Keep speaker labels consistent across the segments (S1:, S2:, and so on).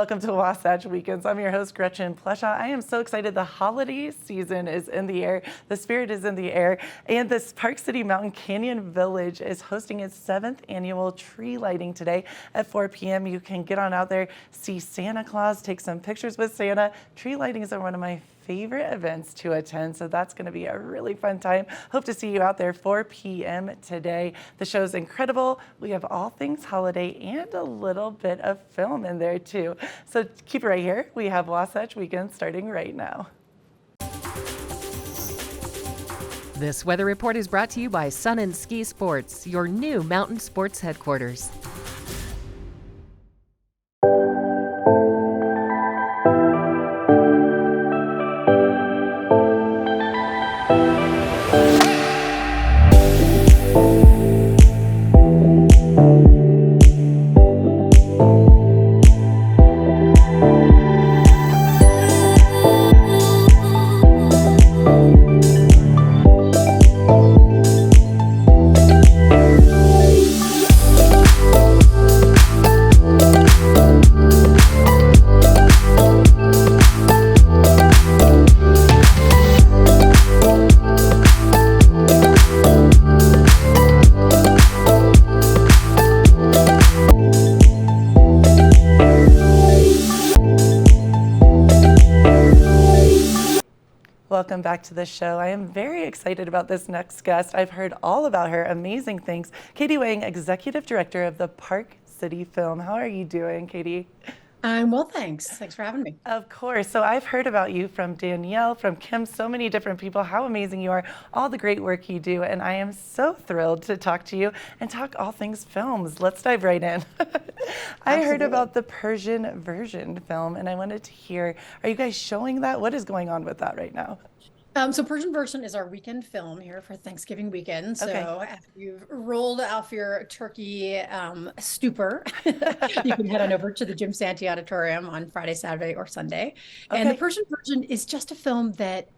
S1: welcome to Wasatch Weekends. I'm your host, Gretchen Pleshaw. I am so excited. The holiday season is in the air. The spirit is in the air. And this Park City Mountain Canyon Village is hosting its 7th annual tree lighting today at 4 p.m. You can get on out there, see Santa Claus, take some pictures with Santa. Tree lightings are one of my favorite events to attend, so that's going to be a really fun time. Hope to see you out there 4 p.m. today. The show's incredible. We have all things holiday and a little bit of film in there too. So keep it right here. We have Wasatch Weekend starting right now.
S2: This weather report is brought to you by Sun and Ski Sports, your new mountain sports headquarters.
S1: Welcome back to the show. I am very excited about this next guest. I've heard all about her amazing things. Katy Want, Executive Director of the Park City Film. How are you doing, Katy?
S3: I'm well, thanks. Thanks for having me.
S1: Of course. So I've heard about you from Danielle, from Kim, so many different people, how amazing you are, all the great work you do. And I am so thrilled to talk to you and talk all things films. Let's dive right in. I heard about the Persian version film and I wanted to hear, are you guys showing that? What is going on with that right now?
S3: So Persian Version is our weekend film here for Thanksgiving weekend. So
S1: Okay.
S3: after you've rolled off your turkey stupor, you can head on over to the Jim Santee Auditorium on Friday, Saturday, or Sunday. And the
S1: Okay.
S3: Persian Version is just a film that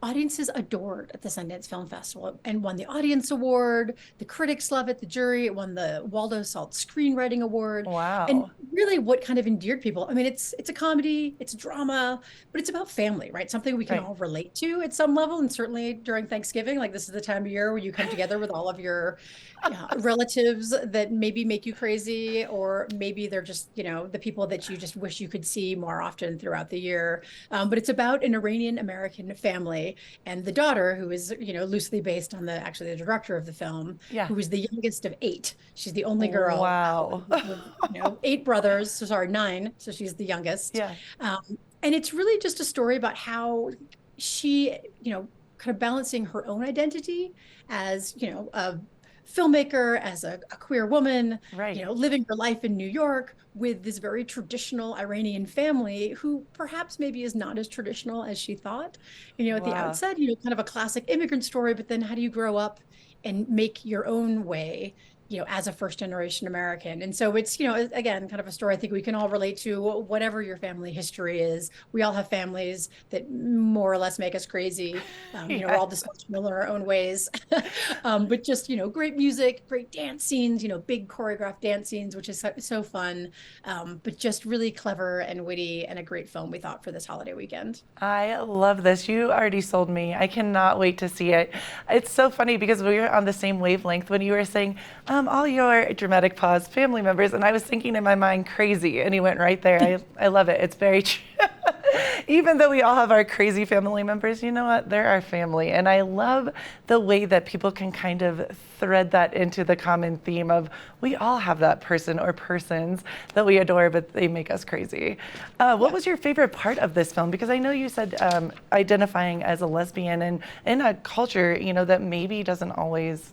S3: audiences adored at the Sundance Film Festival and won the Audience Award. The critics love it. The jury, it won the Waldo Salt Screenwriting Award. And
S1: Wow.
S3: really what kind of endeared people. I mean, it's a comedy, it's drama, but it's about family, right? Something we can
S1: Right.
S3: all relate to at some level. And certainly during Thanksgiving, like this is the time of year where you come together with all of your relatives that maybe make you crazy, or maybe they're just, the people that you just wish you could see more often throughout the year. But it's about an Iranian American family and the daughter, who is, loosely based on actually the director of the film,
S1: Yeah.
S3: who is the youngest of 8. She's the only girl.
S1: Wow.
S3: With, 8 brothers. So sorry, 9. So she's the youngest.
S1: Yeah.
S3: And it's really just a story about how she, kind of balancing her own identity as, a filmmaker, as a queer woman,
S1: Right.
S3: living her life in New York with this very traditional Iranian family who perhaps maybe is not as traditional as she thought, at the
S1: Wow.
S3: outset, kind of a classic immigrant story, but then how do you grow up and make your own way, as a first generation American? And so it's, again, kind of a story I think we can all relate to, whatever your family history is. We all have families that more or less make us crazy. We're all dysfunctional in our own ways. But just, great music, great dance scenes, big choreographed dance scenes, which is so fun. But just really clever and witty and a great film, we thought, for this holiday weekend.
S1: I love this. You already sold me. I cannot wait to see it. It's so funny because we were on the same wavelength when you were saying, all your dramatic pause family members, and I was thinking in my mind crazy, and you went right there. I love it. It's very true. Even though we all have our crazy family members, you know what? They're our family. And I love the way that people can kind of thread that into the common theme of we all have that person or persons that we adore, but they make us crazy. What was your favorite part of this film? Because I know you said identifying as a lesbian and in a culture, that maybe doesn't always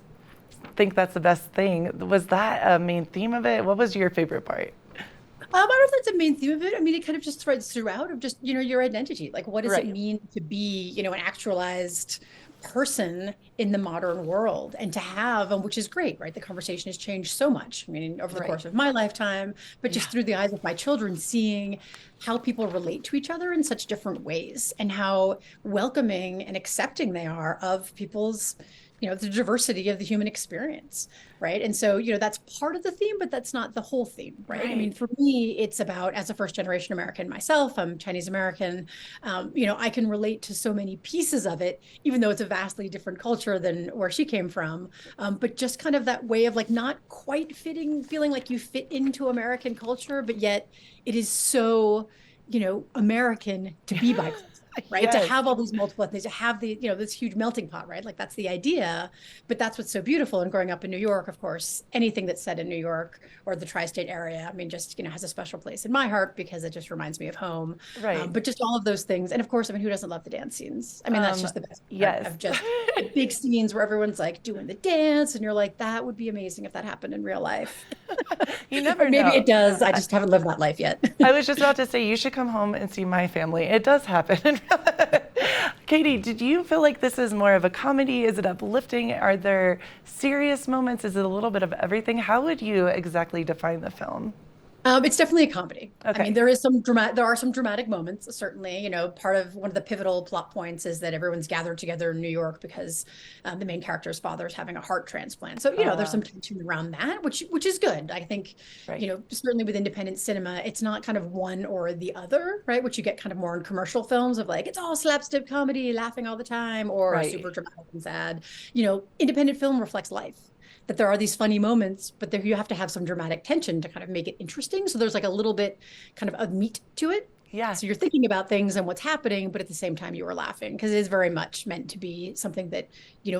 S1: think that's the best thing. Was that a main theme of it? What was your favorite part?
S3: I don't know if that's the main theme of it. I mean, it kind of just threads throughout of just, your identity. Like, what does it
S1: Right.
S3: mean to be, an actualized person in the modern world, and to have, and which is great, right? The conversation has changed so much. I mean, over the
S1: Right.
S3: course of my lifetime, but just
S1: Yeah.
S3: through the eyes of my children, seeing how people relate to each other in such different ways and how welcoming and accepting they are of people's, the diversity of the human experience, right? And so, that's part of the theme, but that's not the whole theme, right? I mean, for me, it's about, as a first generation American myself, I'm Chinese American, I can relate to so many pieces of it, even though it's a vastly different culture than where she came from. But just kind of that way of like not quite feeling like you fit into American culture, but yet it is so, American to be bicultural. Right. To
S1: Yes.
S3: have all these multiple ethnies, to have this huge melting pot, right? Like that's the idea. But that's what's so beautiful. And growing up in New York, of course, anything that's set in New York or the tri-state area, I mean, just, has a special place in my heart because it just reminds me of home.
S1: Right.
S3: But just all of those things. And of course, I mean, who doesn't love the dance scenes? I mean, that's just the best part
S1: Yes.
S3: of just big scenes where everyone's like doing the dance and you're like, that would be amazing if that happened in real life.
S1: You never
S3: Maybe
S1: know.
S3: it does. I just haven't lived that life yet.
S1: I was just about to say, you should come home and see my family. It does happen. Katy, did you feel like this is more of a comedy? Is it uplifting? Are there serious moments? Is it a little bit of everything? How would you exactly define the film?
S3: It's definitely a comedy.
S1: Okay.
S3: I mean, there are some dramatic moments, certainly. Part of one of the pivotal plot points is that everyone's gathered together in New York because the main character's father is having a heart transplant. So, there's some tension around that, which is good. I think, certainly with independent cinema, it's not kind of one or the other, right? Which you get kind of more in commercial films of like, it's all slapstick comedy, laughing all the time, or super dramatic and sad. Independent film reflects life. That there are these funny moments, but there you have to have some dramatic tension to kind of make it interesting. So there's like a little bit kind of meat to it.
S1: Yeah.
S3: So you're thinking about things and what's happening, but at the same time you are laughing because it is very much meant to be something that,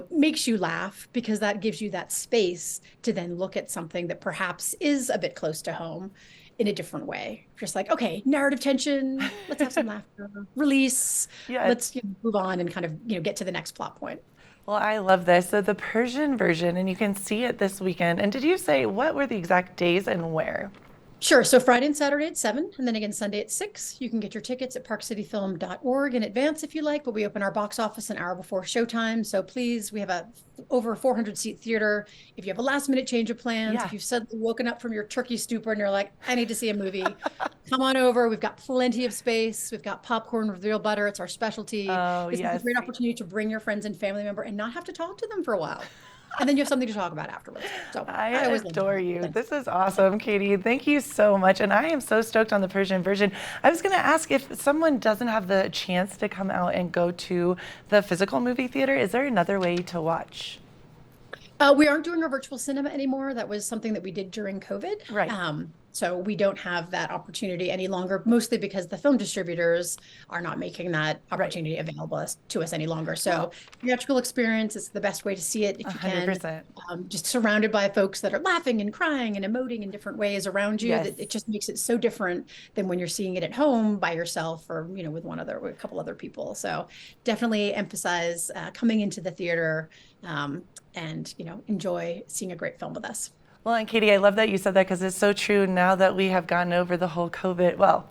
S3: makes you laugh because that gives you that space to then look at something that perhaps is a bit close to home in a different way. Just like, okay, narrative tension, let's have some laughter, release, let's move on and kind of, get to the next plot point.
S1: Well, I love this. So the Persian version, and you can see it this weekend. And did you say what were the exact days and where?
S3: Sure. So Friday and Saturday at 7, and then again Sunday at 6. You can get your tickets at parkcityfilm.org in advance if you like, but we open our box office an hour before showtime. So please, we have a over 400-seat theater. If you have a last-minute change of plans, if you've suddenly woken up from your turkey stupor and you're like, I need to see a movie, come on over. We've got plenty of space. We've got popcorn with real butter. It's our specialty. It's a great opportunity to bring your friends and family member and not have to talk to them for a while. And then you have something to talk about afterwards. So
S1: I always adore you. This is awesome, Katy. Thank you so much. And I am so stoked on the Persian version. I was going to ask, if someone doesn't have the chance to come out and go to the physical movie theater, is there another way to watch?
S3: We aren't doing our virtual cinema anymore. That was something that we did during COVID.
S1: Right.
S3: So we don't have that opportunity any longer, mostly because the film distributors are not making that opportunity available to us any longer. So theatrical experience is the best way to see it if you
S1: 100%.
S3: can. Just surrounded by folks that are laughing and crying and emoting in different ways around you. That it just makes it so different than when you're seeing it at home by yourself or with a couple other people. So definitely emphasize coming into the theater and enjoy seeing a great film with us.
S1: Well, and Katy, I love that you said that because it's so true now that we have gotten over the whole COVID. Well,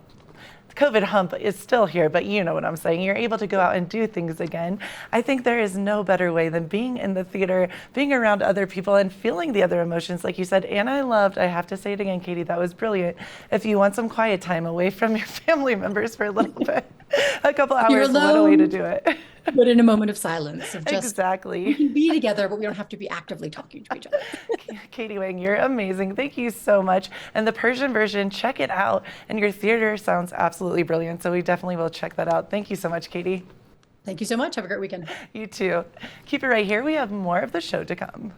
S1: the COVID hump is still here, but you know what I'm saying. You're able to go out and do things again. I think there is no better way than being in the theater, being around other people and feeling the other emotions, like you said. And I have to say it again, Katy, that was brilliant. If you want some quiet time away from your family members for a little bit, a couple hours, what a way to do it.
S3: But in a moment of silence. Of just,
S1: exactly.
S3: We can be together, but we don't have to be actively talking to each other.
S1: Katy Wang, you're amazing. Thank you so much. And the Persian version, check it out. And your theater sounds absolutely brilliant. So we definitely will check that out. Thank you so much, Katy.
S3: Thank you so much. Have a great weekend.
S1: You too. Keep it right here. We have more of the show to come.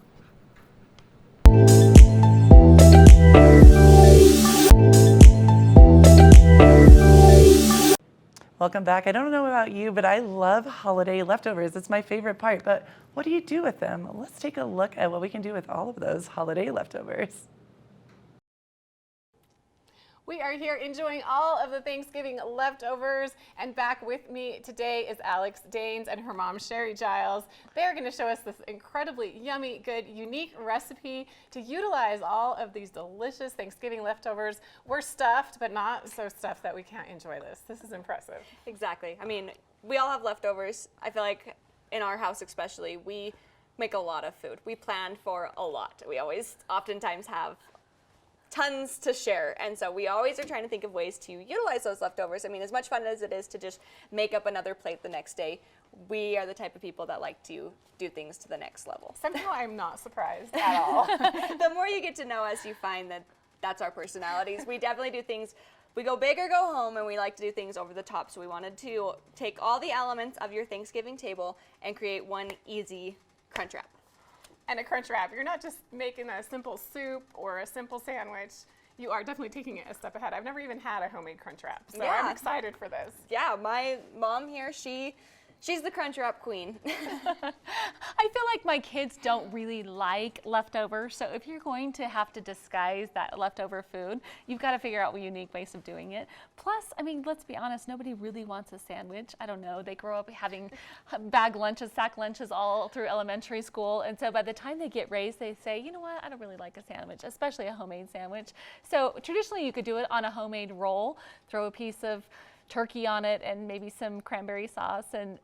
S1: Welcome back. I don't know about you, but I love holiday leftovers. It's my favorite part. But what do you do with them? Let's take a look at what we can do with all of those holiday leftovers.
S4: We are here enjoying all of the Thanksgiving leftovers, and back with me today is Alex Danes and her mom, Sherry Giles. They're going to show us this incredibly yummy, good, unique recipe to utilize all of these delicious Thanksgiving leftovers. We're stuffed, but not so stuffed that we can't enjoy this. This is impressive.
S5: Exactly. I mean, we all have leftovers. I feel like in our house especially, we make a lot of food. We plan for a lot. We oftentimes have tons to share. And so we always are trying to think of ways to utilize those leftovers. I mean, as much fun as it is to just make up another plate the next day, we are the type of people that like to do things to the next level.
S4: Somehow I'm not surprised at all.
S5: The more you get to know us, you find that that's our personalities. We definitely do things, we go big or go home, and we like to do things over the top. So we wanted to take all the elements of your Thanksgiving table and create one easy crunch wrap.
S4: And a crunch wrap, you're not just making a simple soup or a simple sandwich. You are definitely taking it a step ahead. I've never even had a homemade crunch wrap, so
S5: Yeah.
S4: I'm excited for this.
S5: Yeah, my mom here, she's the crunch wrap queen.
S6: I feel like my kids don't really like leftovers, so if you're going to have to disguise that leftover food, you've got to figure out a unique ways of doing it. Plus, I mean, let's be honest, nobody really wants a sandwich. I don't know, they grow up having bag lunches, sack lunches all through elementary school, and so by the time they get raised, they say, you know what, I don't really like a sandwich, especially a homemade sandwich. So traditionally, you could do it on a homemade roll, throw a piece of turkey on it and maybe some cranberry sauce and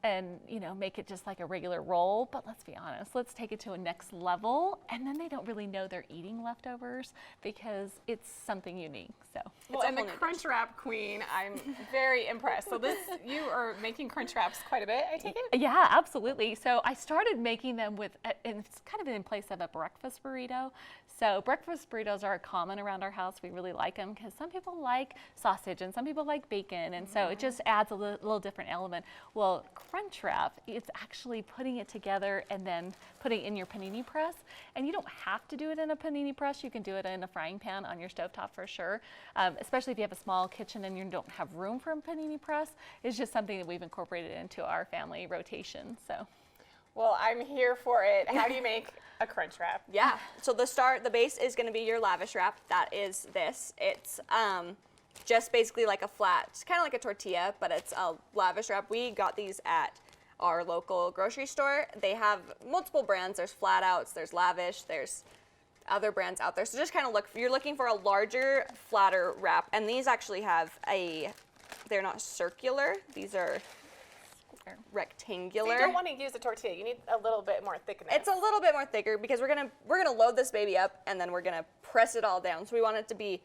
S6: you know, make it just like a regular roll. But let's be honest, let's take it to a next level, and then they don't really know they're eating leftovers because it's something unique. So
S4: Well, and the crunch wrap queen, I'm very impressed. So you are making crunch wraps quite a bit, I take it?
S6: yeah, absolutely. So I started making them with, and it's kind of in place of a breakfast burrito. So breakfast burritos are common around our house. We really like them because some people like sausage and some people like bacon, and so it just adds a little different element. Well, crunch wrap, it's actually putting it together and then putting it in your panini press. And you don't have to do it in a panini press. You can do it in a frying pan on your stovetop for sure, especially if you have a small kitchen and you don't have room for a panini press. It's just something that we've incorporated into our family rotation. So.
S4: Well, I'm here for it. How do you make a crunch wrap?
S5: Yeah, so the base is gonna be your lavish wrap. That is this. It's just basically like a flat, it's kind of like a tortilla, but it's a lavish wrap. We got these at our local grocery store. They have multiple brands. There's flat outs, there's lavish, there's other brands out there. So just kind of you're looking for a larger, flatter wrap. And these actually have they're not circular. These are rectangular.
S4: So you don't want to use a tortilla. You need a little bit more thickness.
S5: It's a little bit more thicker because we're gonna load this baby up and then we're gonna press it all down. So we want it to be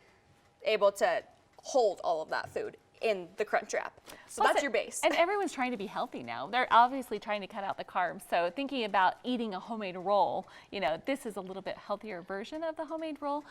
S5: able to hold all of that food in the crunch wrap. So
S6: Plus
S5: that's your base.
S6: And everyone's trying to be healthy now. They're obviously trying to cut out the carbs. So thinking about eating a homemade roll, you know, this is a little bit healthier version of the homemade roll.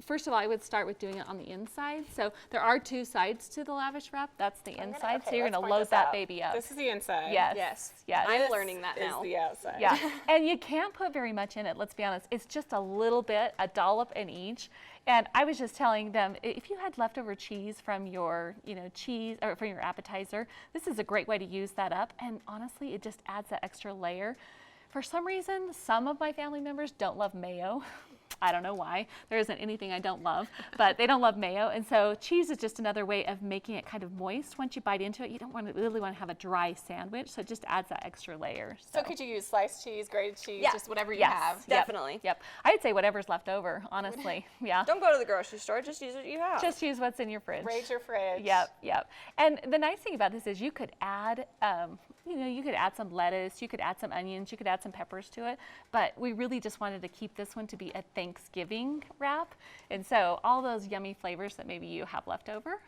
S6: First of all, I would start with doing it on the inside. So there are two sides to the lavish wrap. That's the inside. So you're going to load that baby up.
S4: This is the inside.
S6: Yes.
S5: Yes.
S6: Yes.
S5: I'm learning that now.
S4: Is the outside.
S6: Yeah, and you can't put very much in it, let's be honest. It's just a little bit, a dollop in each. And I was just telling them, if you had leftover cheese from your, cheese or from your appetizer, this is a great way to use that up. And honestly, it just adds that extra layer. For some reason, some of my family members don't love mayo. I don't know why. There isn't anything I don't love, but they don't love mayo. And so cheese is just another way of making it kind of moist. Once you bite into it, you don't really want to have a dry sandwich. So it just adds that extra layer.
S4: So could you use sliced cheese, grated cheese,
S5: Yeah.
S4: just whatever you
S6: Yes.
S4: have?
S5: Definitely.
S6: Yep. I'd say whatever's left over, honestly. Yeah.
S5: Don't go to the grocery store. Just use what you have.
S6: Just use what's in your fridge.
S4: Raise your fridge.
S6: Yep. And the nice thing about this is you could add, you could add some lettuce, you could add some onions, you could add some peppers to it. But we really just wanted to keep this one to be a Thanksgiving wrap. And so all those yummy flavors that maybe you have left over,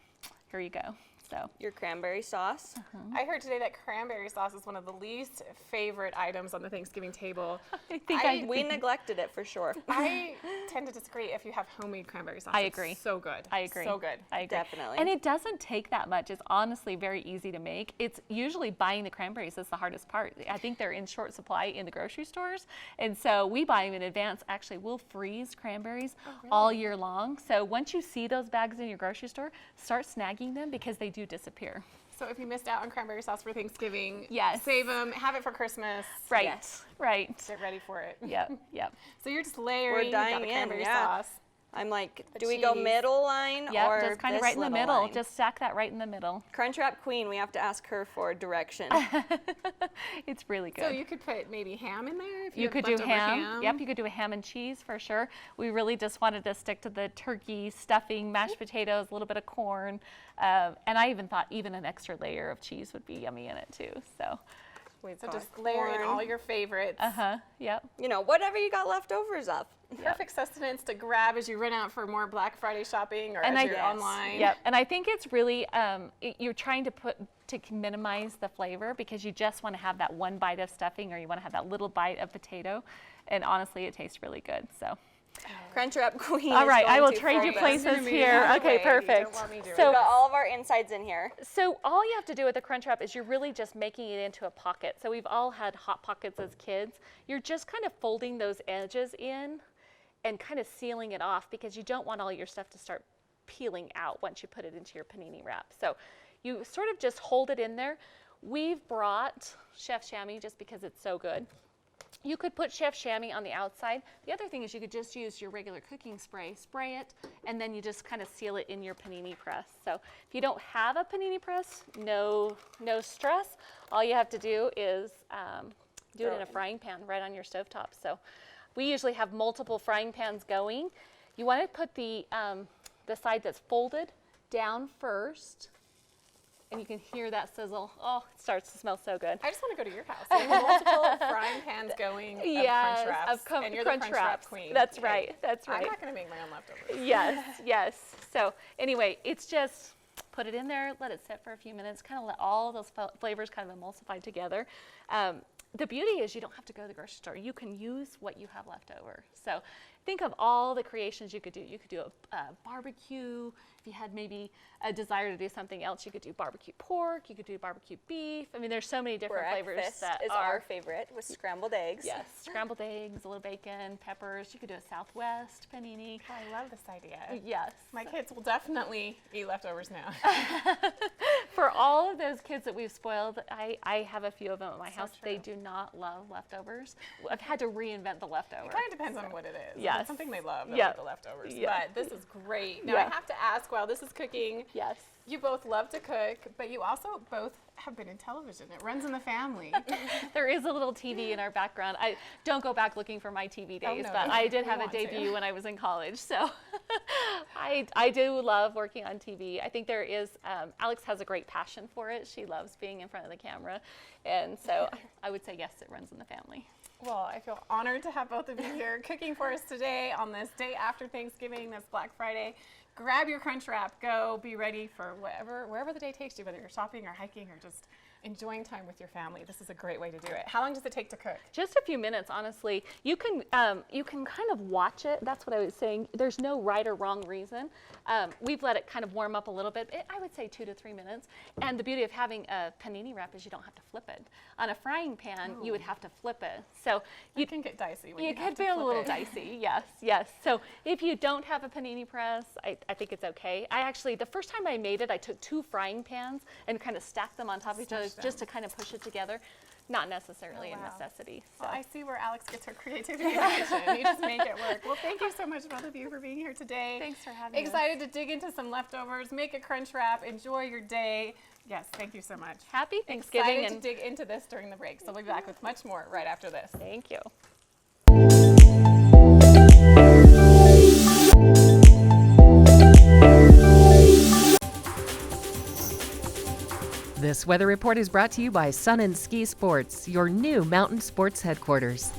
S6: here you go. So
S5: Your cranberry sauce.
S4: I heard today that cranberry sauce is one of the least favorite items on the Thanksgiving table.
S6: I think
S5: We neglected it for sure.
S4: I tend to disagree if you have homemade cranberry sauce.
S6: I
S4: It's
S6: agree.
S4: so good.
S6: I agree.
S4: So good.
S6: I agree.
S5: Definitely.
S6: And it doesn't take that much. It's honestly very easy to make. It's usually buying the cranberries that's the hardest part. I think they're in short supply in the grocery stores. And so we buy them in advance. Actually, we'll freeze cranberries all year long. So once you see those bags in your grocery store, start snagging them because they do disappear.
S4: So if you missed out on cranberry sauce for Thanksgiving,
S6: Yes.
S4: save them, have it for Christmas.
S6: Right.
S5: Yes.
S6: Right.
S4: Get ready for it.
S6: Yep.
S4: So you're just layering, you've got
S5: dying
S4: the
S5: in,
S4: cranberry
S5: yeah.
S4: sauce.
S5: I'm like,
S4: The
S5: do we go
S4: cheese.
S5: middle line
S6: Yep,
S5: or
S6: just kind of
S5: this
S6: right in the
S5: little
S6: middle.
S5: line?
S6: Just stack that right in the middle.
S5: Crunch Wrap Queen, we have to ask her for direction.
S6: It's really good.
S4: So you could put maybe ham in there if you,
S6: You
S4: have
S6: could do
S4: leftover
S6: ham. Yep, you could do a ham and cheese for sure. We really just wanted to stick to the turkey, stuffing, mashed potatoes, a little bit of corn. And I even thought even an extra layer of cheese would be yummy in it too. So
S5: We've
S4: So
S5: got
S4: just layer in
S5: corn.
S4: all your favorites.
S6: Yep.
S5: You know, whatever you got leftovers of.
S4: Perfect sustenance to grab as you run out for more Black Friday shopping or
S6: And
S4: as
S6: I-
S4: you're
S6: Yes.
S4: online.
S6: Yep. And I think it's really you're trying to minimize the flavor because you just want to have that one bite of stuffing or you want to have that little bite of potato, and honestly, it tastes really good. So.
S5: Crunchwrap Queen.
S6: All
S5: is
S6: right, I
S5: going
S6: will
S5: to
S6: trade
S5: fry
S6: you
S5: this.
S6: places
S4: Gonna be
S6: here.
S4: out of the
S6: Okay,
S4: way. You don't
S6: perfect.
S4: want me doing
S5: We've
S6: So,
S5: got all of our insides in here.
S6: so all you have to do with the Crunchwrap is you're really just making it into a pocket. So we've all had Hot Pockets as kids. You're just kind of folding those edges in and kind of sealing it off because you don't want all your stuff to start peeling out once you put it into your panini wrap. So you sort of just hold it in there. We've brought Chef Chamois just because it's so good. You could put Chef Chamois on the outside. The other thing is you could just use your regular cooking spray, spray it, and then you just kind of seal it in your panini press. So if you don't have a panini press, no stress. All you have to do is do it in a frying pan right on your stovetop. So we usually have multiple frying pans going. You want to put the side that's folded down first, and you can hear that sizzle. Oh, it starts to smell so good.
S4: I just want to go to your house. You have multiple frying pans going of
S6: Yes,
S4: Crunch Wraps,
S6: of
S4: and you're
S6: Crunch
S4: the Crunch Wrap
S6: Wraps.
S4: queen.
S6: That's
S4: Hey,
S6: right. That's right.
S4: I'm not going to make my own leftovers.
S6: Yes, yes. So anyway, it's just put it in there, let it sit for a few minutes, kind of let all those flavors kind of emulsify together. The beauty is you don't have to go to the grocery store. You can use what you have left over. So think of all the creations you could do. You could do a barbecue. If you had maybe a desire to do something else, you could do barbecue pork. You could do barbecue beef. I mean, there's so many different flavors
S5: Breakfast
S6: that
S5: is
S6: are
S5: our favorite with scrambled eggs.
S6: Yes, scrambled eggs, a little bacon, peppers. You could do a Southwest panini.
S4: Oh, I love this idea.
S6: Yes.
S4: My kids will definitely eat leftovers now.
S6: For all of those kids that we've spoiled, I have a few of them at my house.
S4: true.
S6: They do not love leftovers. I've had to reinvent the leftover.
S4: It kind of depends on what it is. If
S6: Yes.
S4: it's something they love, they'll
S6: Yep.
S4: eat the leftovers.
S6: Yeah.
S4: But this is great. Now,
S6: Yeah.
S4: I have to ask, while this is cooking,
S6: Yes.
S4: you both love to cook, but you also both have been in television. It runs in the family.
S6: There is a little TV in our background. I don't go back looking for my TV days,
S4: no,
S6: but
S4: no.
S6: I did
S4: We
S6: have a
S4: want to.
S6: debut when I was in college. So I do love working on TV. I think there is, Alex has a great passion for it. She loves being in front of the camera. And so I would say, yes, it runs in the family.
S4: Well, I feel honored to have both of you here cooking for us today on this day after Thanksgiving, this Black Friday. Grab your Crunch Wrap, go be ready for wherever the day takes you, whether you're shopping or hiking or just enjoying time with your family. This is a great way to do it. How long does it take to cook?
S6: Just a few minutes, honestly. You can kind of watch it. That's what I was saying. There's no right or wrong reason. We've let it kind of warm up a little bit. I would say 2 to 3 minutes. And the beauty of having a panini wrap is you don't have to flip it. On a frying pan, you would have to flip it. So
S4: You can get dicey when you
S6: it
S4: have
S6: could
S4: to
S6: be a
S4: flip
S6: little
S4: it.
S6: dicey. Yes, yes. So if you don't have a panini press, I think it's okay. I actually, the first time I made it, I took 2 frying pans and kind of stacked them on top of each other just to kind of push it together. Not necessarily a
S4: wow.
S6: necessity. So.
S4: Well, I see where Alex gets her creativity in the kitchen. You just make it work. Well, thank you so much, both of you, for being here today.
S6: Thanks for having us.
S4: Excited to dig into some leftovers, make a Crunch Wrap, enjoy your day. Yes, thank you so much.
S6: Happy Thanksgiving.
S4: Excited to dig into this during the break. So we'll be back with much more right after this.
S6: Thank you. This weather report is brought to you by Sun and Ski Sports, your new mountain sports headquarters.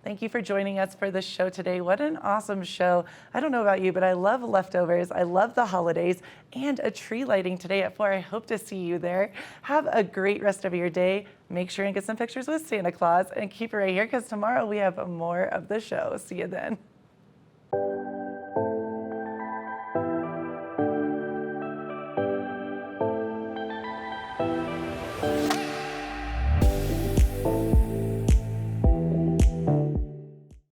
S1: Thank you for joining us for this show today. What an awesome show. I don't know about you, but I love leftovers. I love the holidays and a tree lighting today at 4. I hope to see you there. Have a great rest of your day. Make sure and get some pictures with Santa Claus and keep it right here because tomorrow we have more of the show. See you then.